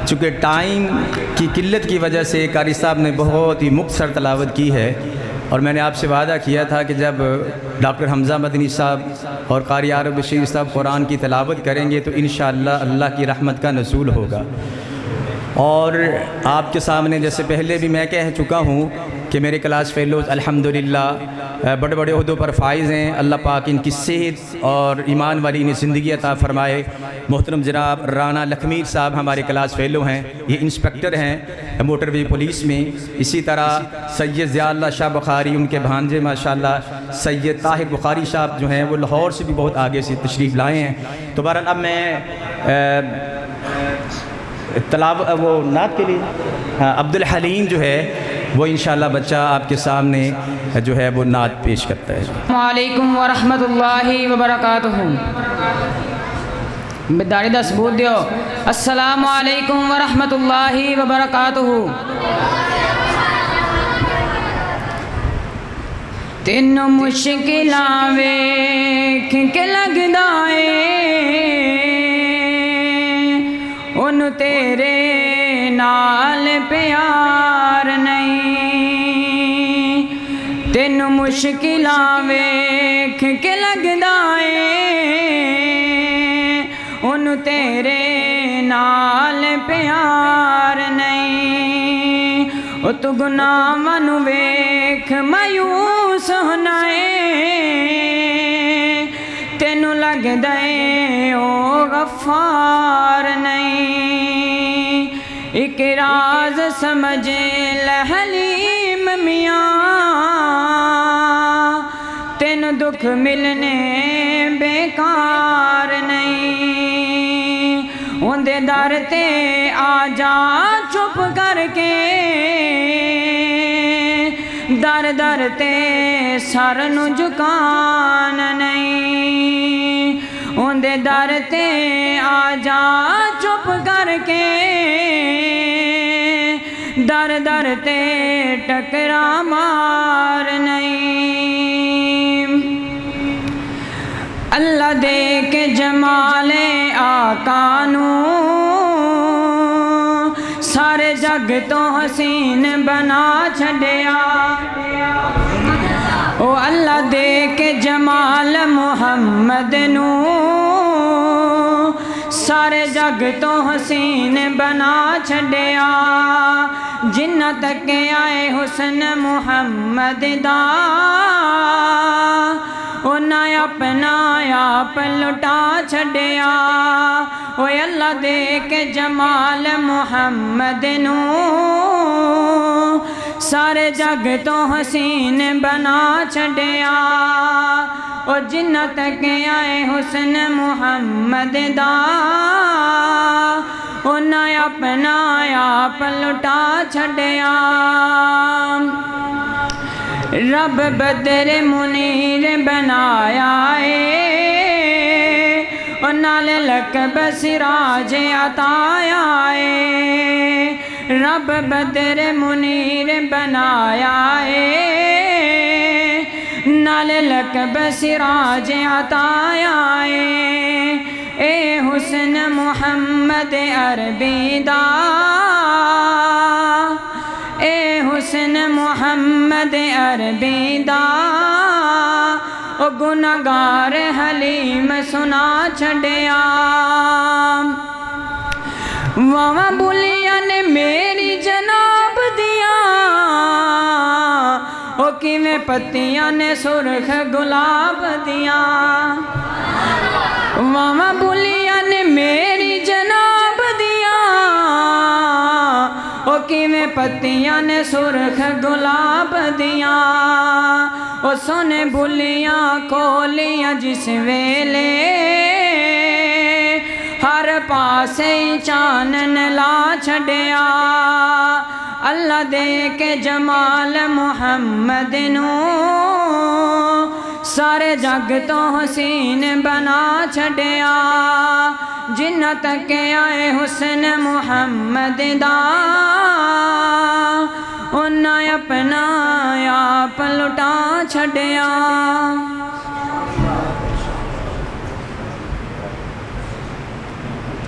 چونکہ ٹائم کی قلت کی وجہ سے قاری صاحب نے بہت ہی مختصر تلاوت کی ہے، اور میں نے آپ سے وعدہ کیا تھا کہ جب ڈاکٹر حمزہ مدنی صاحب اور قاری عارف بشیر صاحب قرآن کی تلاوت کریں گے تو انشاءاللہ اللہ کی رحمت کا نزول ہوگا۔ اور آپ کے سامنے جیسے پہلے بھی میں کہہ چکا ہوں کہ میرے کلاس فیلوز الحمدللہ بڑے بڑے عہدوں پر فائز ہیں، اللہ پاک ان کی صحت اور ایمان والی انہیں زندگی عطا فرمائے۔ محترم جناب رانا لکھمیر صاحب ہمارے کلاس فیلو ہیں، یہ انسپیکٹر ہیں موٹر وے پولیس میں۔ اسی طرح سید ضیاء اللہ شاہ بخاری، ان کے بھانجے ماشاءاللہ سید طاہر بخاری صاحب جو ہیں وہ لاہور سے بھی بہت آگے سے تشریف لائے ہیں۔ تو بہرحال اب میں وہ نعت کے لیے عبدالحلیم جو ہے وہ انشاءاللہ بچہ آپ کے سامنے جو ہے وہ نعت پیش کرتا ہے۔ السلام علیکم ورحمت اللہ وبرکاتہ۔ بداری دا ثبوت دیو۔ السلام علیکم ورحمت اللہ وبرکاتہ۔ تینوں مشکلاں ویکھ کے لگدا اے انہوں تیرے نال پیار نہیں، تینوں مشکلاں ویکھ کے لگدا اے انہوں تیرے نال پیار نہیں، او تو گناہاں نوں ویکھ مایوس ہونا اے تینوں لگدا اے او غفار نہیں، ایک راز سمجھ لے حلیم میاں تینوں دکھ ملنے بیکار نہیں، اندے در تے آ جا چپ کر کے در در تے سر نو جھکان نہیں، اندے در تے آ جا چپ کر کے در در تے ٹکرا مار نہیں، اللہ دے کے جمال آقا نوں سارے جگ تو حسین بنا چھڈیا، او اللہ دے کے جمال محمد نوں سارے جگ تو حسین بنا چھڈیا، جنہ تک آئے حسن محمد دا انہاں اپنا آپ لٹا چھڈیا، اوے اللہ دے کے جمال محمد نوں سارے جگ تو حسین بنا چھڈیا، او جنہ تک آئے حسن محمد دا انہاں اپنا آپ لٹا چھڈیا، رب بدر منیر بنایا اے اور نال لقب سراج عطایا اے، رب بدر منیر بنایا اے نال لقب سراج عطایا اے حسن محمد عربی دا، اے حسن محمد عربی دا، او گناہگار حلیم سنا چھڈیا، واواں بولیاں نے میری جناب دیا، او کیویں پتیاں نے سرخ گلاب دیا، واواں بولیاں نے میری جناب دیا، او کیویں پتیاں نے سرخ گلاب دیا، او سونے بولیاں کھولیاں جس ویلے ہر پاسے چانن لا چھڈیا، اللہ دے کے جمال محمد نوں سارے جگ تو حسین بنا چھڈیا، جنہ تک آئے حسن محمد دا انہاں اپنا آپ لٹا چھڈیا۔